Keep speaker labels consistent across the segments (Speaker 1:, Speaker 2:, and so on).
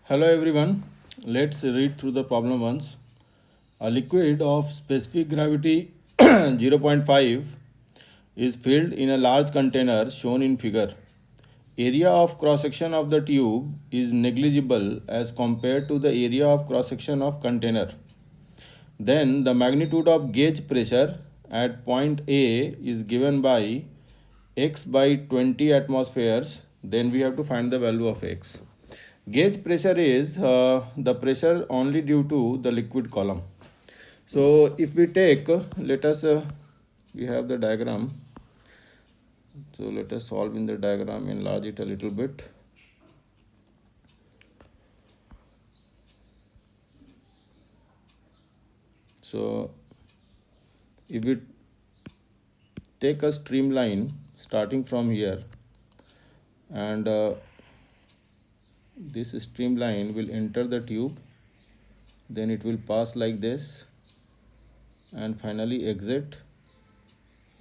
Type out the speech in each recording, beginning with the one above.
Speaker 1: Hello everyone, let's read through the problem once. A liquid of specific gravity 0. 0.5 is filled in a large container shown in figure. Area of cross section of the tube is negligible as compared to the area of cross section of container. Then the magnitude of gauge pressure at point A is given by x by 20 atmospheres. Then we have to find the value of x. Gauge pressure is the pressure only due to the liquid column. So if we take, let us, we have the diagram. So let us solve in the diagram, enlarge it a little bit. So if we take a streamline starting from here, and this streamline will enter the tube, then it will pass like this and finally exit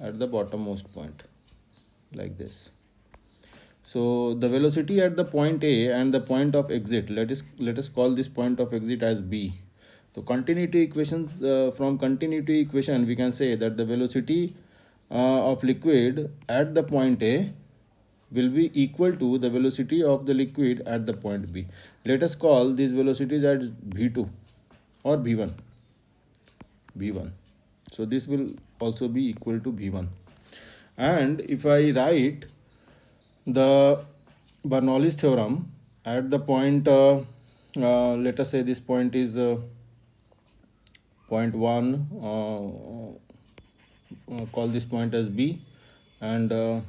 Speaker 1: at the bottommost point like this. So the velocity at the point A and the point of exit, let us call this point of exit as B. So continuity equations, from continuity equation we can say that the velocity of liquid at the point A will be equal to the velocity of the liquid at the point B. Let us call these velocities as V2 or V1. So this will also be equal to V1. And if I write the Bernoulli's theorem at the point, let us say this point is point 1, call this point as B, and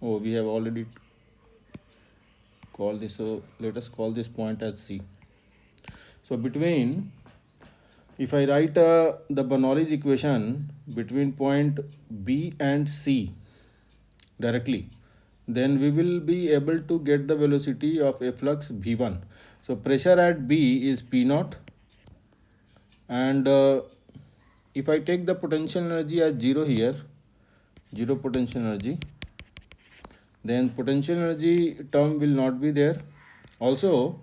Speaker 1: we have already called this, so let us call this point as C. So between, if I write the Bernoulli's equation between point B and C directly, then we will be able to get the velocity of a flux V1. So pressure at B is P0, and if I take the potential energy as 0 here, 0 potential energy, then potential energy term will not be there. Also,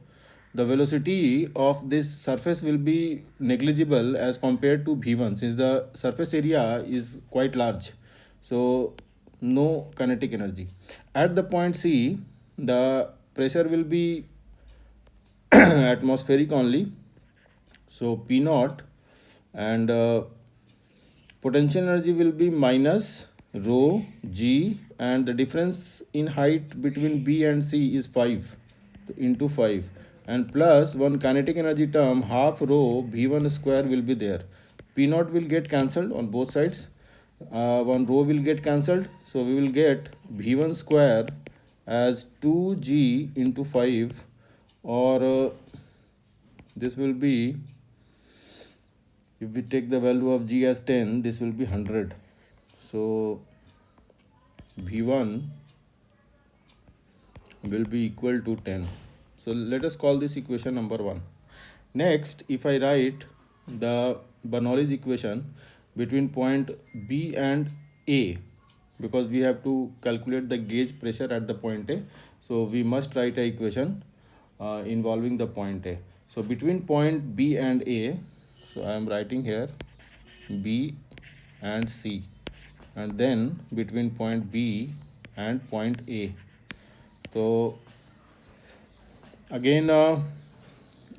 Speaker 1: the velocity of this surface will be negligible as compared to V1, since the surface area is quite large. So no kinetic energy. At the point C, the pressure will be atmospheric only. So P0, and potential energy will be minus rho g, and the difference in height between B and C is 5 into 5, and plus one kinetic energy term half rho V1 square will be there. P0 will get cancelled on both sides, one rho will get cancelled, so we will get V1 square as 2g into 5, or this will be, if we take the value of g as 10, this will be 100. So V1 will be equal to 10. So let us call this equation number 1. Next, if I write the Bernoulli's equation between point B and A, because we have to calculate the gauge pressure at the point A, so we must write a equation involving the point A. So between point B and A, so I am writing here B and C, and then between point B and point A. So again,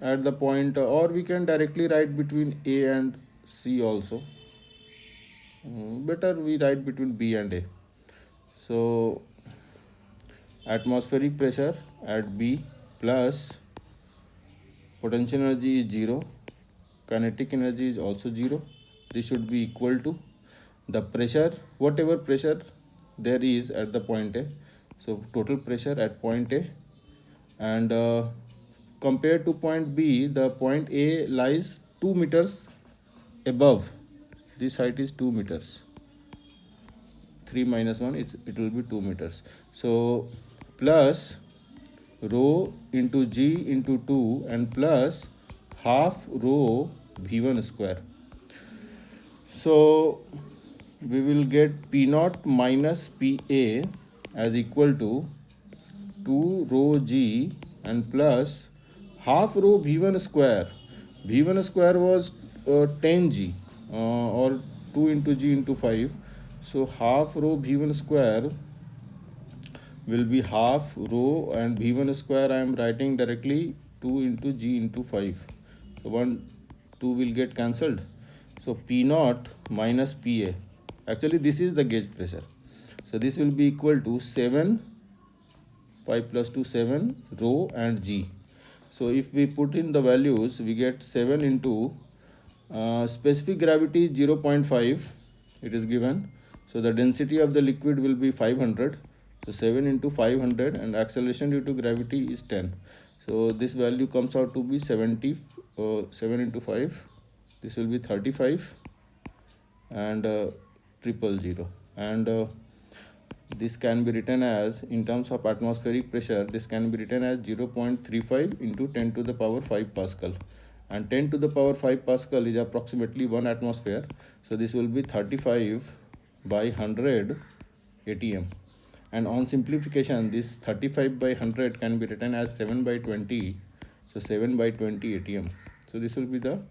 Speaker 1: at the point, or we can directly write between A and C also. Better we write between B and A. So atmospheric pressure at B plus potential energy is 0, kinetic energy is also 0. This should be equal to the pressure, whatever pressure there is at the point A. So total pressure at point A, and compared to point B, the point A lies 2 meters above. This height is 2 meters. 3 minus 1, it will be 2 meters. So plus rho into g into 2, and plus half rho V1 square. So we will get P0 minus PA as equal to 2 rho g and plus half rho v1 square was 10g or 2 into g into 5. So half rho v1 square will be half rho, and v1 square I am writing directly 2 into g into 5. So 1 2 will get cancelled. So P naught minus PA. Actually this is the gauge pressure. So this will be equal to 7, 5 plus 2 7 rho and g. So if we put in the values, we get 7 into specific gravity 0.5, it is given. So the density of the liquid will be 500. So 7 into 500, and acceleration due to gravity is 10. So this value comes out to be 70. 7 into 5, this will be 35, and 000. And this can be written as, in terms of atmospheric pressure, this can be written as 0.35 into 10 to the power 5 Pascal. And 10 to the power 5 Pascal is approximately 1 atmosphere. So this will be 35 by 100 atm. And on simplification, this 35 by 100 can be written as 7 by 20. So 7 by 20 atm. So this will be the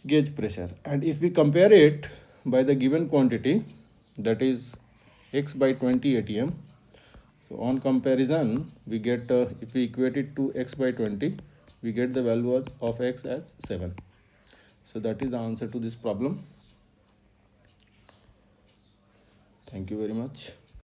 Speaker 1: gauge pressure. And if we compare it by the given quantity, that is x by 20 atm. So on comparison, we get, if we equate it to x by 20, we get the value of x as 7. So that is the answer to this problem. Thank you very much.